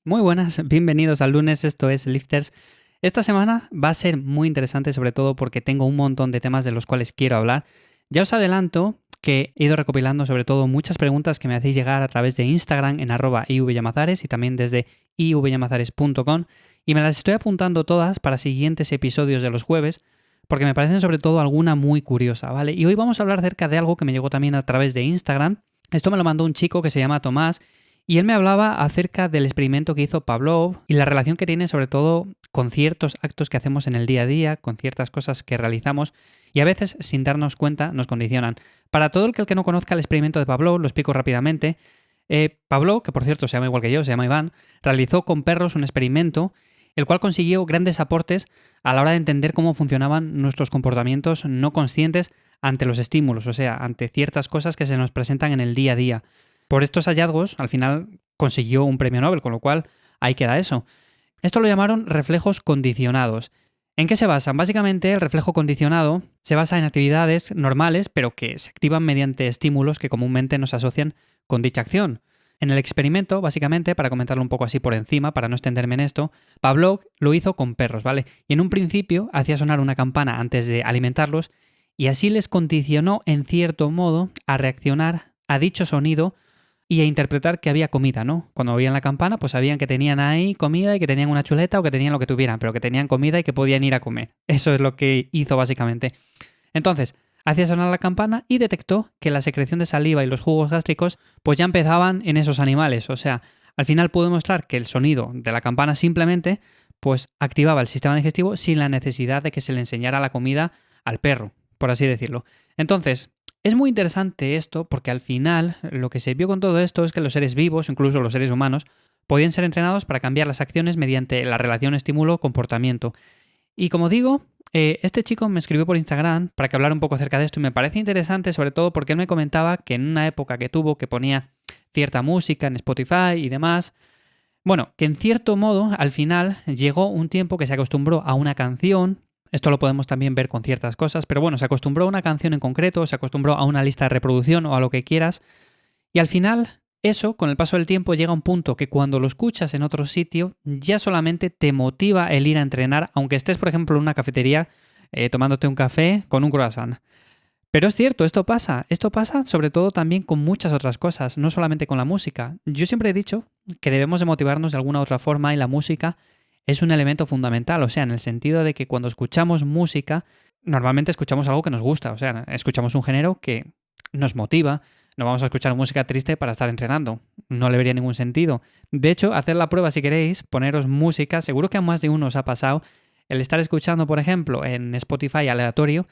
Muy buenas, bienvenidos al lunes, esto es Lifters. Esta semana va a ser muy interesante, sobre todo porque tengo un montón de temas de los cuales quiero hablar. Ya os adelanto que he ido recopilando sobre todo muchas preguntas que me hacéis llegar a través de Instagram en @ivyamazares y también desde ivyamazares.com y me las estoy apuntando todas para siguientes episodios de los jueves porque me parecen sobre todo alguna muy curiosa, ¿vale? Y hoy vamos a hablar acerca de algo que me llegó también a través de Instagram. Esto me lo mandó un chico que se llama Tomás. Y él me hablaba acerca del experimento que hizo Pavlov y la relación que tiene sobre todo con ciertos actos que hacemos en el día a día, con ciertas cosas que realizamos y a veces sin darnos cuenta nos condicionan. Para todo el que no conozca el experimento de Pavlov, lo explico rápidamente. Pavlov, que por cierto se llama igual que yo, se llama Iván, realizó con perros un experimento el cual consiguió grandes aportes a la hora de entender cómo funcionaban nuestros comportamientos no conscientes ante los estímulos, o sea, ante ciertas cosas que se nos presentan en el día a día. Por estos hallazgos, al final consiguió un premio Nobel, con lo cual ahí queda eso. Esto lo llamaron reflejos condicionados. ¿En qué se basan? Básicamente, el reflejo condicionado se basa en actividades normales, pero que se activan mediante estímulos que comúnmente nos asocian con dicha acción. En el experimento, básicamente, para comentarlo un poco así por encima, para no extenderme en esto, Pavlov lo hizo con perros, ¿vale? Y en un principio hacía sonar una campana antes de alimentarlos y así les condicionó, en cierto modo, a reaccionar a dicho sonido y a interpretar que había comida, ¿no? Cuando oían la campana, pues sabían que tenían ahí comida y que tenían una chuleta o que tenían lo que tuvieran, pero que tenían comida y que podían ir a comer. Eso es lo que hizo básicamente. Entonces, hacía sonar la campana y detectó que la secreción de saliva y los jugos gástricos pues ya empezaban en esos animales. O sea, al final pudo demostrar que el sonido de la campana simplemente pues activaba el sistema digestivo sin la necesidad de que se le enseñara la comida al perro, por así decirlo. Entonces, es muy interesante esto porque al final lo que se vio con todo esto es que los seres vivos, incluso los seres humanos, podían ser entrenados para cambiar las acciones mediante la relación estímulo-comportamiento. Y como digo, este chico me escribió por Instagram para que hablara un poco acerca de esto y me parece interesante sobre todo porque él me comentaba que en una época que tuvo que ponía cierta música en Spotify y demás, bueno, que en cierto modo al final llegó un tiempo que se acostumbró a una canción. Esto lo podemos también ver con ciertas cosas, pero bueno, se acostumbró a una canción en concreto, se acostumbró a una lista de reproducción o a lo que quieras, y al final eso, con el paso del tiempo, llega a un punto que cuando lo escuchas en otro sitio, ya solamente te motiva el ir a entrenar, aunque estés, por ejemplo, en una cafetería tomándote un café con un croissant. Pero es cierto, esto pasa sobre todo también con muchas otras cosas, no solamente con la música. Yo siempre he dicho que debemos de motivarnos de alguna otra forma y la música es un elemento fundamental, o sea, en el sentido de que cuando escuchamos música, normalmente escuchamos algo que nos gusta, o sea, escuchamos un género que nos motiva, no vamos a escuchar música triste para estar entrenando, no le vería ningún sentido. De hecho, hacer la prueba si queréis, poneros música, seguro que a más de uno os ha pasado el estar escuchando, por ejemplo, en Spotify aleatorio,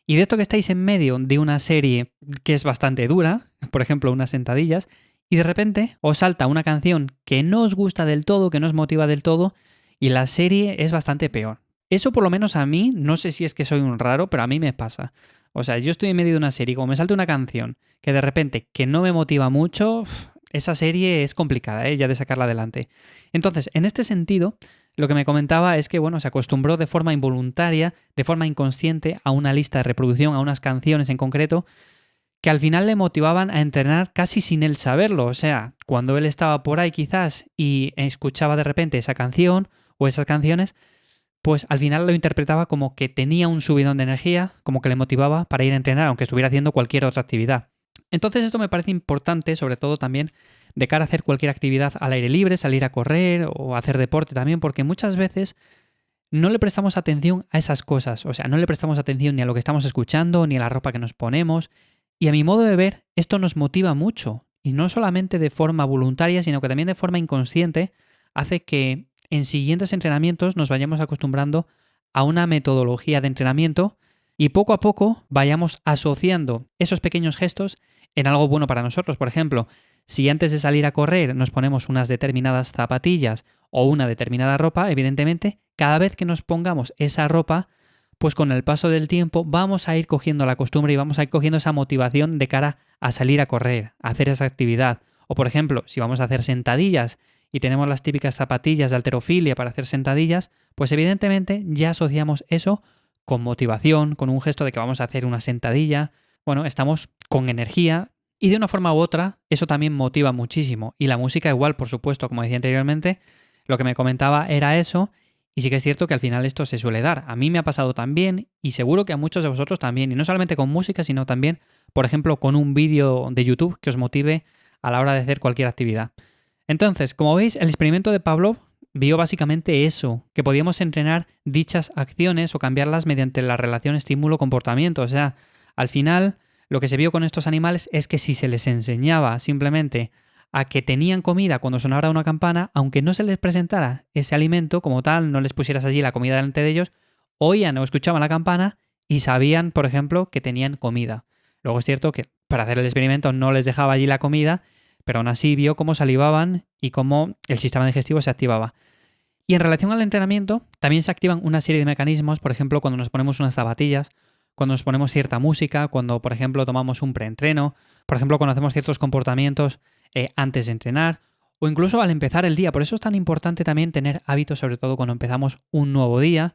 y de esto que estáis en medio de una serie que es bastante dura, por ejemplo, unas sentadillas, y de repente os salta una canción que no os gusta del todo, que no os motiva del todo, y la serie es bastante peor. Eso por lo menos a mí, no sé si es que soy un raro, pero a mí me pasa. O sea, yo estoy en medio de una serie y como me salta una canción que de repente que no me motiva mucho, esa serie es complicada, ya de sacarla adelante. Entonces, en este sentido, lo que me comentaba es que, bueno, se acostumbró de forma involuntaria, de forma inconsciente, a una lista de reproducción, a unas canciones en concreto, que al final le motivaban a entrenar casi sin él saberlo. O sea, cuando él estaba por ahí quizás y escuchaba de repente esa canción o esas canciones, pues al final lo interpretaba como que tenía un subidón de energía, como que le motivaba para ir a entrenar, aunque estuviera haciendo cualquier otra actividad. Entonces esto me parece importante, sobre todo también de cara a hacer cualquier actividad al aire libre, salir a correr o hacer deporte también, porque muchas veces no le prestamos atención a esas cosas, o sea, no le prestamos atención ni a lo que estamos escuchando, ni a la ropa que nos ponemos, y a mi modo de ver, esto nos motiva mucho, y no solamente de forma voluntaria, sino que también de forma inconsciente, hace que en siguientes entrenamientos nos vayamos acostumbrando a una metodología de entrenamiento y poco a poco vayamos asociando esos pequeños gestos en algo bueno para nosotros. Por ejemplo, si antes de salir a correr nos ponemos unas determinadas zapatillas o una determinada ropa, evidentemente, cada vez que nos pongamos esa ropa, pues con el paso del tiempo vamos a ir cogiendo la costumbre y vamos a ir cogiendo esa motivación de cara a salir a correr, a hacer esa actividad. O por ejemplo, si vamos a hacer sentadillas y tenemos las típicas zapatillas de halterofilia para hacer sentadillas, pues evidentemente ya asociamos eso con motivación, con un gesto de que vamos a hacer una sentadilla. Bueno, estamos con energía y de una forma u otra eso también motiva muchísimo. Y la música igual, por supuesto, como decía anteriormente, lo que me comentaba era eso, y sí que es cierto que al final esto se suele dar. A mí me ha pasado también, y seguro que a muchos de vosotros también, y no solamente con música, sino también, por ejemplo, con un vídeo de YouTube que os motive a la hora de hacer cualquier actividad. Entonces, como veis, el experimento de Pavlov vio básicamente eso, que podíamos entrenar dichas acciones o cambiarlas mediante la relación estímulo-comportamiento. O sea, al final, lo que se vio con estos animales es que si se les enseñaba simplemente a que tenían comida cuando sonara una campana, aunque no se les presentara ese alimento como tal, no les pusieras allí la comida delante de ellos, oían o escuchaban la campana y sabían, por ejemplo, que tenían comida. Luego es cierto que para hacer el experimento no les dejaba allí la comida, pero aún así vio cómo salivaban y cómo el sistema digestivo se activaba. Y en relación al entrenamiento, también se activan una serie de mecanismos, por ejemplo, cuando nos ponemos unas zapatillas, cuando nos ponemos cierta música, cuando, por ejemplo, tomamos un preentreno, por ejemplo, cuando hacemos ciertos comportamientos antes de entrenar, o incluso al empezar el día. Por eso es tan importante también tener hábitos, sobre todo cuando empezamos un nuevo día,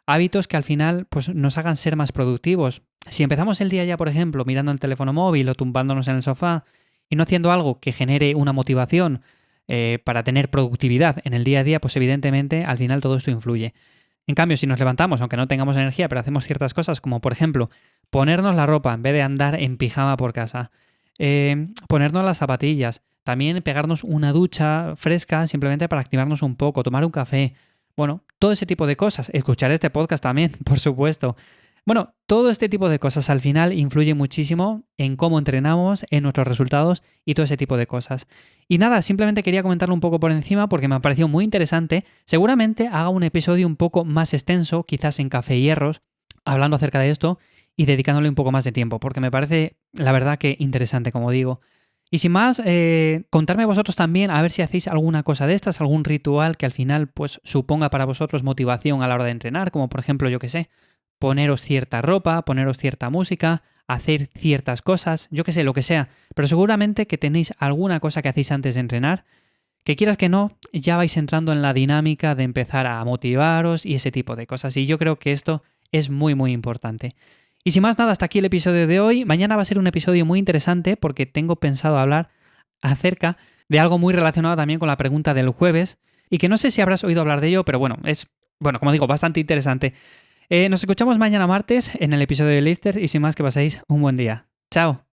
hábitos que al final pues, nos hagan ser más productivos. Si empezamos el día ya, por ejemplo, mirando el teléfono móvil o tumbándonos en el sofá y no haciendo algo que genere una motivación para tener productividad en el día a día, pues evidentemente al final todo esto influye. En cambio, si nos levantamos, aunque no tengamos energía, pero hacemos ciertas cosas, como por ejemplo, ponernos la ropa en vez de andar en pijama por casa, ponernos las zapatillas, también pegarnos una ducha fresca simplemente para activarnos un poco, tomar un café, bueno, todo ese tipo de cosas, escuchar este podcast también, por supuesto. Bueno, todo este tipo de cosas al final influye muchísimo en cómo entrenamos, en nuestros resultados y todo ese tipo de cosas. Y nada, simplemente quería comentarlo un poco por encima porque me ha parecido muy interesante. Seguramente haga un episodio un poco más extenso, quizás en Café y Hierros, hablando acerca de esto y dedicándole un poco más de tiempo, porque me parece, la verdad, que interesante, como digo. Y sin más, contarme vosotros también a ver si hacéis alguna cosa de estas, algún ritual que al final pues suponga para vosotros motivación a la hora de entrenar, como por ejemplo, yo que sé, poneros cierta ropa, poneros cierta música, hacer ciertas cosas, yo que sé, lo que sea. Pero seguramente que tenéis alguna cosa que hacéis antes de entrenar, que quieras que no, ya vais entrando en la dinámica de empezar a motivaros y ese tipo de cosas. Y yo creo que esto es muy, muy importante. Y sin más nada, hasta aquí el episodio de hoy. Mañana va a ser un episodio muy interesante porque tengo pensado hablar acerca de algo muy relacionado también con la pregunta del jueves y que no sé si habrás oído hablar de ello, pero bueno, es, bueno, como digo, bastante interesante. Nos escuchamos mañana martes en el episodio de Lifters y sin más que paséis un buen día. ¡Chao!